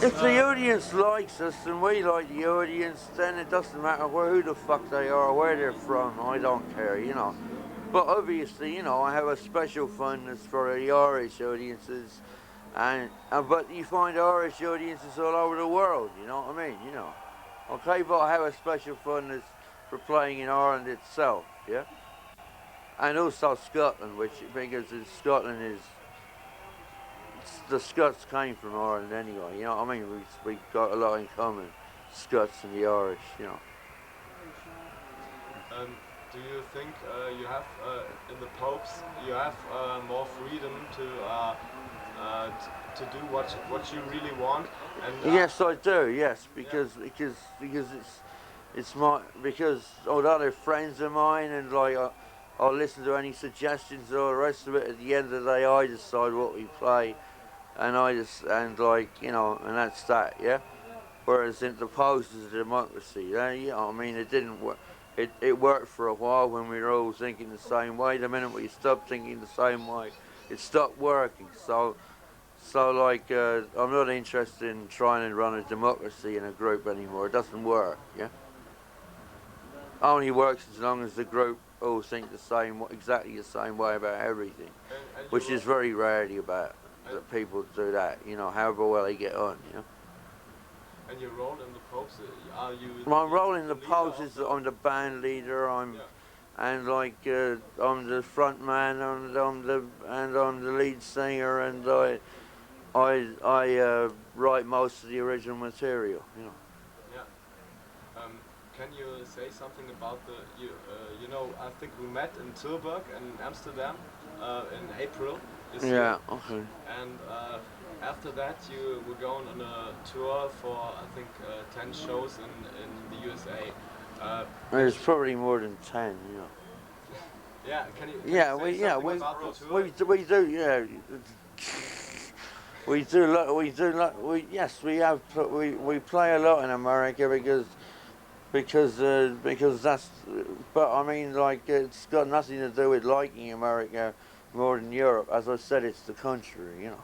If the audience likes us and we like the audience, then it doesn't matter who the fuck they are, where they're from. I don't care, you know. But obviously, you know, I have a special fondness for the Irish audiences, and but you find Irish audiences all over the world. You know what I mean? You know. Okay, but I have a special fondness for playing in Ireland itself. Yeah. And also Scotland, which because Scotland is the Scots came from Ireland anyway. You know what I mean? We got a lot in common, Scots and the Irish. You know. Do you think you have in the popes you have more freedom to do what you really want? And yes, I do. Yes, because because although they're friends of mine and like I'll listen to any suggestions or the rest of it. At the end of the day, I decide what we play, and like you know, and that's that. Yeah. Whereas in the post is a democracy. Yeah, you know, I mean, it didn't work. It worked for a while when we were all thinking the same way. The minute we stopped thinking the same way, it stopped working. So like, I'm not interested in trying to run a democracy in a group anymore. It doesn't work. Yeah. Only works as long as the group all think exactly the same way about everything, which is very rarely about that people do that. You know, however well they get on. You know. And your role in the popes, are you? My role in the popes is that I'm the band leader. And like I'm the front man, and I'm the lead singer, and I write most of the original material. You know. Yeah. Can you say something about you know, I think we met in Tilburg in Amsterdam in April this year. Okay. And after that, you were going on a tour for I think 10 shows in the USA. There's probably more than 10. You know. Yeah. Can you We about the tour? we do. Yeah. We do yes, we play a lot in America because that's, but I mean, like, it's got nothing to do with liking America more than Europe. As I said, it's the country, you know.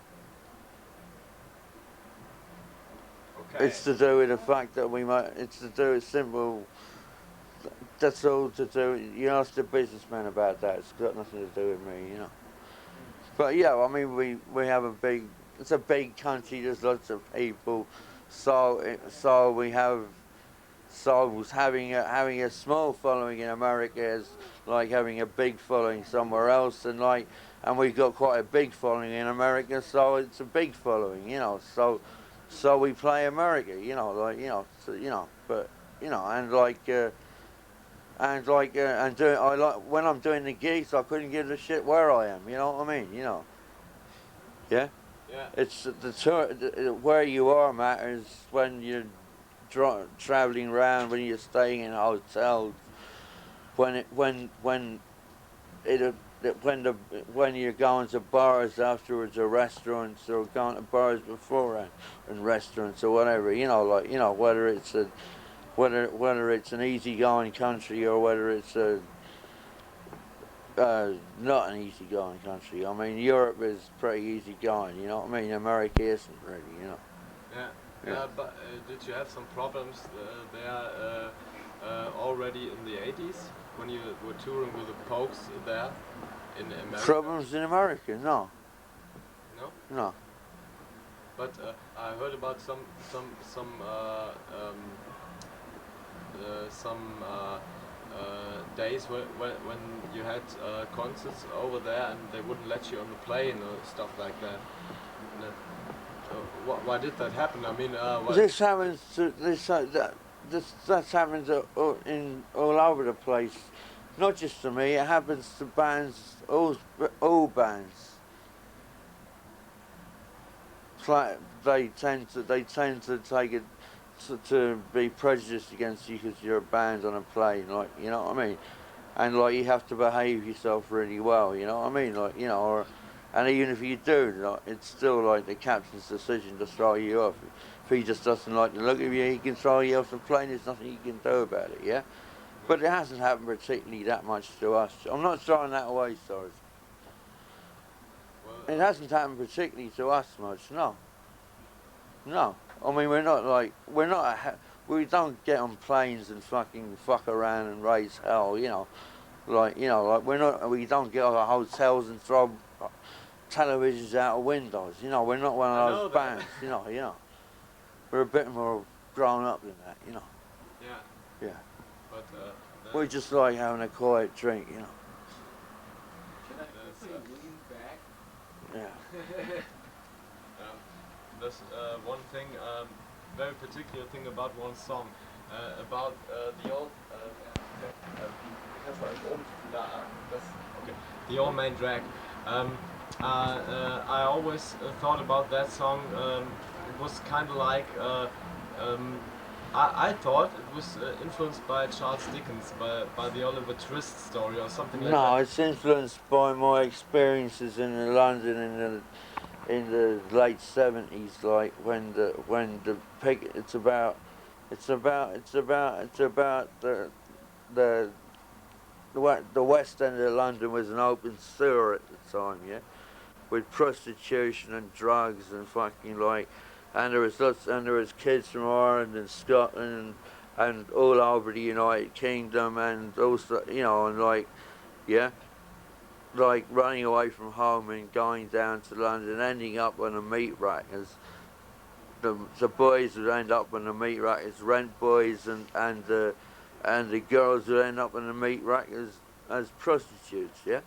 Okay. It's to do with the fact that it's to do with simple, that's all to do. You ask the businessman about that, it's got nothing to do with me, you know. But yeah, I mean, we have it's a big country, there's lots of people, so having a small following in America is like having a big following somewhere else, and we've got quite a big following in America, so it's a big following, you know. So we play America, you know, like but you know, when I'm doing the gigs, I couldn't give a shit where I am, you know what I mean, you know. Yeah. Yeah. It's the tour, where you are matters when you're traveling around, when you're staying in hotels, when you're going to bars afterwards or restaurants, or going to bars before and restaurants or whatever, you know, like, you know, whether it's an easygoing country or whether it's not an easygoing country. I mean, Europe is pretty easygoing, you know what I mean? America isn't really, you know. Yeah. But did you have some problems there already in the 80s when you were touring with the Popes there in America? Problems in America? No. No? No. But I heard about some days when you had concerts over there and they wouldn't let you on the plane or stuff like that. Why did that happen? I mean, this happens that happens in all over the place. Not just to me. It happens to bands, all bands. Like they tend to take it to be prejudiced against you because you're a band on a plane, like, you know what I mean, and like you have to behave yourself really well, you know what I mean, like, you know, and even if you do, like, it's still like the captain's decision to throw you off. If he just doesn't like the look of you, he can throw you off the plane. There's nothing you can do about it, yeah. But it hasn't happened particularly that much to us. I'm not throwing that away, sorry. It hasn't happened particularly to us much, no. No. I mean, we don't get on planes and fucking fuck around and raise hell, you know. Like we don't get on hotels and throw televisions out of windows, you know. We're not one of those bands, you know. We're a bit more grown up than that, you know. Yeah. Yeah. But we just like having a quiet drink, you know. Can I lean back? Yeah. There's one thing, very particular thing about one song, about the old. The old main drag. I always thought about that song. It was kind of like. I thought it was influenced by Charles Dickens, by the Oliver Twist story or something like that. No, it's influenced by my experiences in London in the late '70s, like when the pig. It's about the West End of London was an open sewer at the time, yeah, with prostitution and drugs and fucking like, and there was kids from Ireland and Scotland and all over the United Kingdom and also, you know, and like, yeah, like running away from home and going down to London, ending up on a meat rack as the boys would end up on the meat rack as rent boys and the girls would end up on the meat rack as prostitutes, yeah,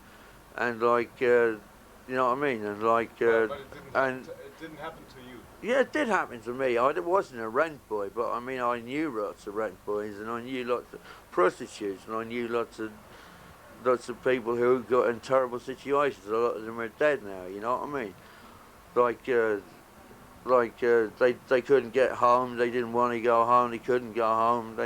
and like you know what I mean, and like but it didn't happen to you. Yeah, it did happen to me. I wasn't a rent boy, but I mean I knew lots of rent boys and I knew lots of prostitutes and I knew lots of people who got in terrible situations. A lot of them are dead now. You know what I mean? They couldn't get home. They didn't want to go home. They couldn't go home.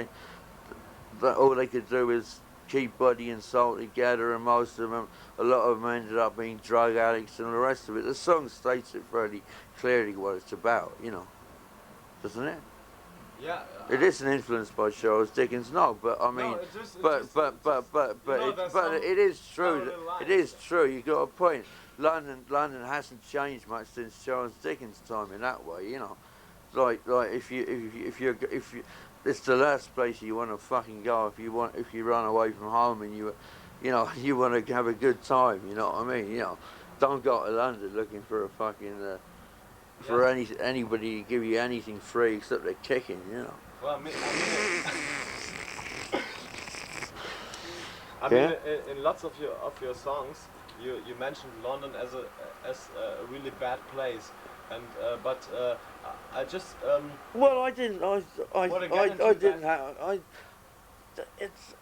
All they could do was keep body and soul together, and most of them, a lot of them ended up being drug addicts and the rest of it. The song states it fairly clearly what it's about, you know, doesn't it? Yeah. It isn't influenced by Charles Dickens, no, but I mean, it is true. It is true. You got a point. London hasn't changed much since Charles Dickens' time in that way, you know. Like if you it's the last place you want to fucking go if you run away from home and you want to have a good time, you know what I mean? You know, don't go to London looking for a fucking for anybody to give you anything free except a kicking, you know. Well, I mean, in lots of your songs, you mentioned London as a really bad place, and but I just well, I didn't. I didn't have. It's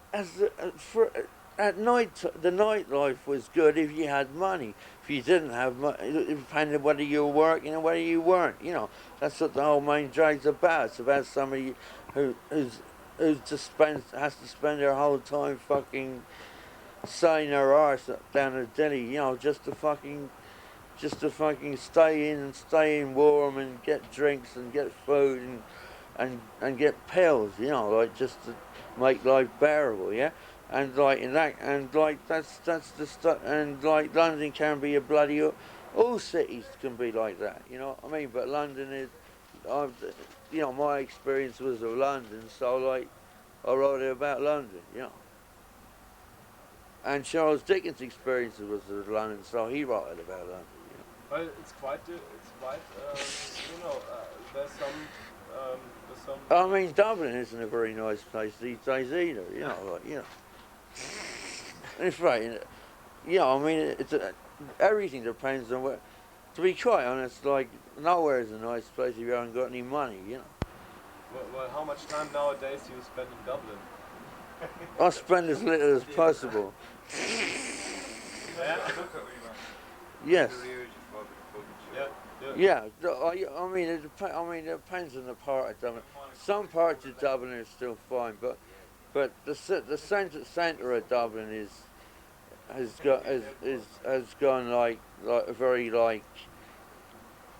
for at night. The nightlife was good if you had money. If you didn't have money, it depended whether you were working or whether you weren't. You know, that's what the whole main drag's about. It's about somebody who has to spend their whole time fucking saying their arse down a dilly. You know, just to fucking stay in warm and get drinks and get food and get pills, you know, like just to make life bearable, yeah. And like that's the stuff. And like London can be a bloody. All cities can be like that, you know what I mean. But London is, you know, my experience was of London, so like I wrote it about London, you know. And Charles Dickens' experiences was of London, so he wrote it about London. Well, it's quite, you know, there's some. I mean, Dublin isn't a very nice place these days either, you know, like, you know. In fact, you know, I mean, everything depends on where. To be quite honest, like, nowhere is a nice place if you haven't got any money, you know. Well, how much time nowadays do you spend in Dublin? I spend as little as possible. Yes. Yeah. I mean, it depends on the part of Dublin. Some parts of Dublin are still fine, but the centre of Dublin has gone like very like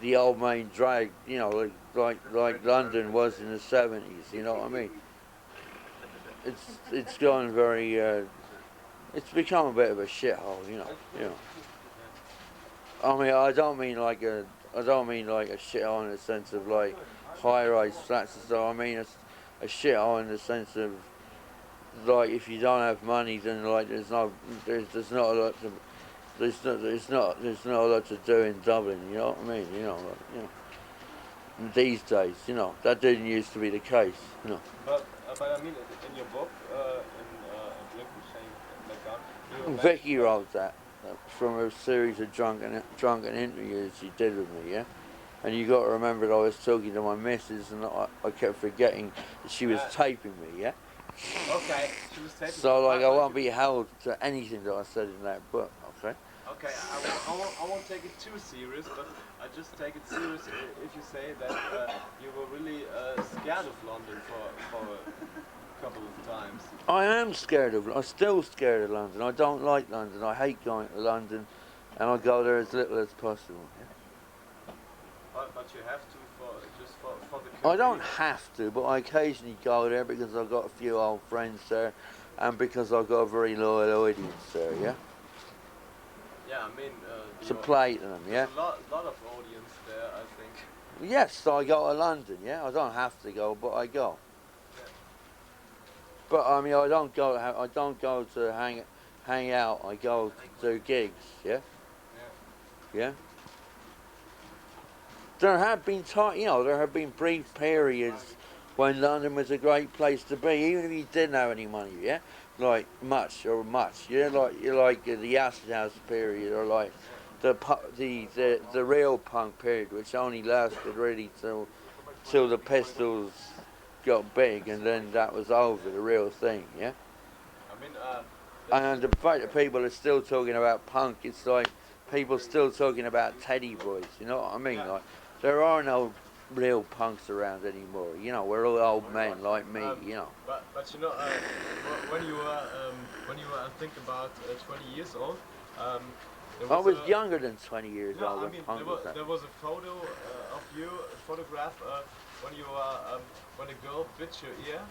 the old main drag, you know, like London was in the '70s. You know what I mean? It's gone very. It's become a bit of a shithole, you know. You know. I mean, I don't mean like I don't mean like a shithole in the sense of like high-rise flats and stuff. I mean a shithole in the sense of like if you don't have money, then like there's not a lot to there's not a lot to do in Dublin. You know what I mean? You know, like, you know. These days, you know, that didn't used to be the case. You know. But I mean, in your book, in MACGOWAN, Vicky wrote that from a series of drunken interviews she did with me, yeah. And you got to remember that I was talking to my missus, and I kept forgetting that she was taping me, yeah. Okay, she was taping. So like I won't be held to anything that I said in that book, okay? Okay, I won't take it too serious, but I just take it serious if you say that you were really scared of London for a couple of times. I am scared of. I'm still scared of London. I don't like London. I hate going to London, and I go there as little as possible. Yeah? But you have to for the country. I don't have to, but I occasionally go there because I've got a few old friends there, and because I've got a very loyal audience there. Yeah. Yeah, I mean. To play to them, yeah. There's a lot of audience there, I think. Yes, so I go to London. Yeah, I don't have to go, but I go. Yeah. But I mean, I don't go to hang out. I go to gigs. Yeah. Yeah. There have been there have been brief periods when London was a great place to be, even if you didn't have any money. Yeah. Like much, yeah. Like the acid house period, or like the real punk period, which only lasted really till the Pistols got big, and then that was over, the real thing, yeah. I mean, and the fact that people are still talking about punk, it's like people still talking about Teddy Boys, you know what I mean? Like there are no real punks around anymore, you know. We're all old men like me, you know. But you know, when you were I think about 20 years old. I was younger than 20 years old. I mean, there was a photo of you, a photograph when you were when a girl bit your ear.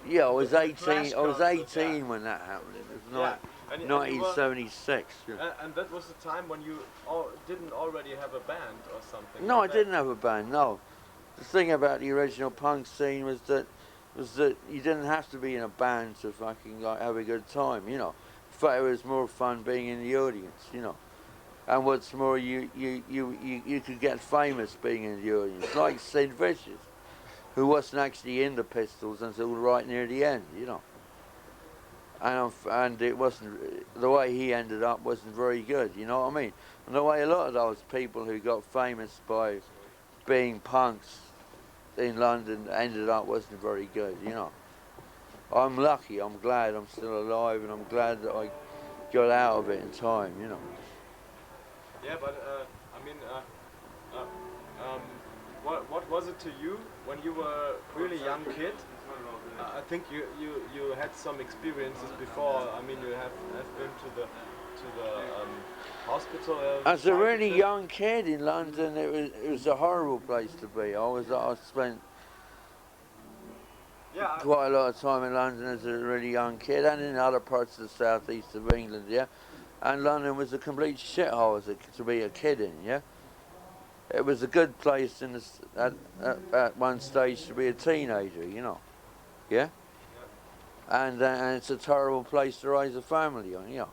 Yeah, I was 18. I was 18 when that happened. It was 1976. And that was the time when you didn't already have a band or something. No, like I didn't have a band. No, the thing about the original punk scene was that you didn't have to be in a band to fucking like have a good time. You know, in fact, it was more fun being in the audience. You know, and what's more, you could get famous being in the audience, like Sid Vicious, who wasn't actually in the Pistols until right near the end, you know. And it wasn't, the way he ended up wasn't very good, you know what I mean? And the way a lot of those people who got famous by being punks in London ended up wasn't very good, you know. I'm lucky, I'm glad I'm still alive, and I'm glad that I got out of it in time, you know. Yeah, but I mean, what was it to you when you were a really young kid? I think you had some experiences before. I mean, you have been to the hospital. As a really young kid in London, it was a horrible place to be. I spent quite a lot of time in London as a really young kid, and in other parts of the southeast of England. Yeah, and London was a complete shithole to be a kid in. Yeah. It was a good place at one stage to be a teenager, you know, yeah? And it's a terrible place to raise a family on, you know,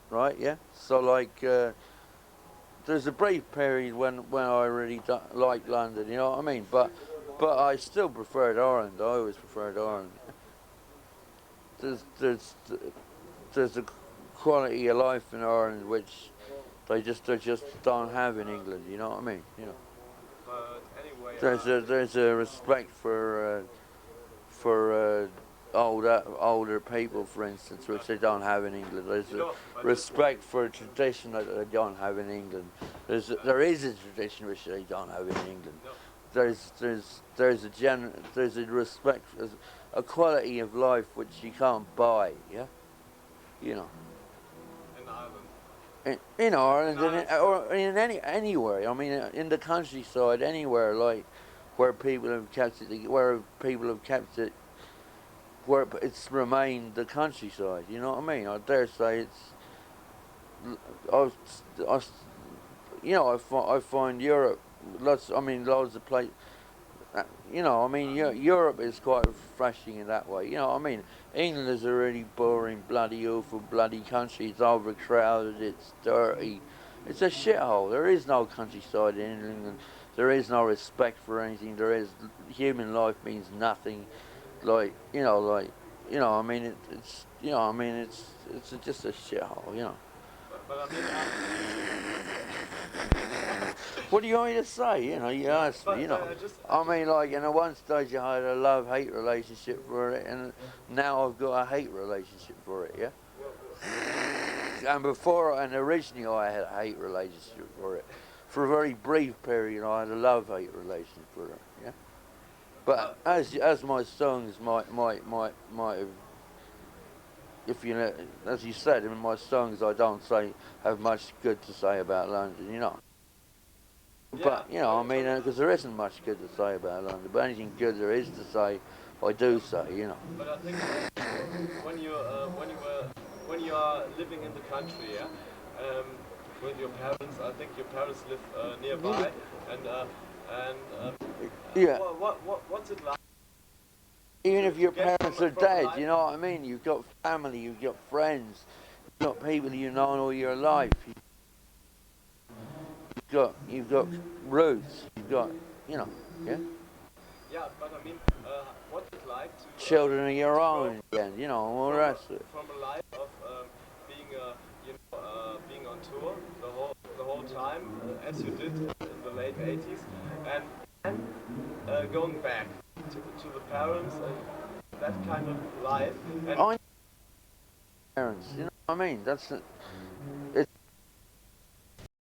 right, yeah? So like, there's a brief period when I really liked London, you know what I mean? But I still preferred Ireland. I always preferred Ireland. There's a quality of life in Ireland which they just don't have in England. You know what I mean? You know. But anyway, there's a respect for older people, for instance, which they don't have in England. There's a respect for a tradition that they don't have in England. There is a tradition which they don't have in England. There's a respect, a quality of life which you can't buy. Yeah. You know. In Ireland, or in anywhere. I mean, in the countryside, anywhere like where people have kept it, where it's remained the countryside. You know what I mean? I dare say it's, you know, I find Europe, lots of places. You know, I mean, Europe is quite refreshing in that way. You know, I mean, England is a really boring, bloody, awful, bloody country. It's overcrowded. It's dirty. It's a shithole. There is no countryside in England. There is no respect for anything. Human life means nothing. I mean, it's just a shithole. You know. But I mean, What do you want me to say? You know, you asked me, you know. I mean, like, at one stage I had a love-hate relationship for it, and now I've got a hate relationship for it, yeah? And originally I had a hate relationship for it. For a very brief period I had a love-hate relationship for it, yeah? But as my songs might have, if you know, as you said, in my songs I don't have much good to say about London, you know. But, you know, I mean, because there isn't much good to say about London, but anything good there is to say, I do say, you know. but I think when you are living in the country, yeah, with your parents, I think your parents live nearby, Yeah. What's it like? Even if your parents are dead, you know what I mean? You've got family, you've got friends, you've got people you've known all your life. You've got roots. You've got, you know, yeah. Yeah, but I mean, what's it like to Children of your own, again, you know, all the rest of it. from a life of being on tour the whole time, as you did in the late 80s, and going back to the parents and that kind of life. And Parents, you know what I mean? It's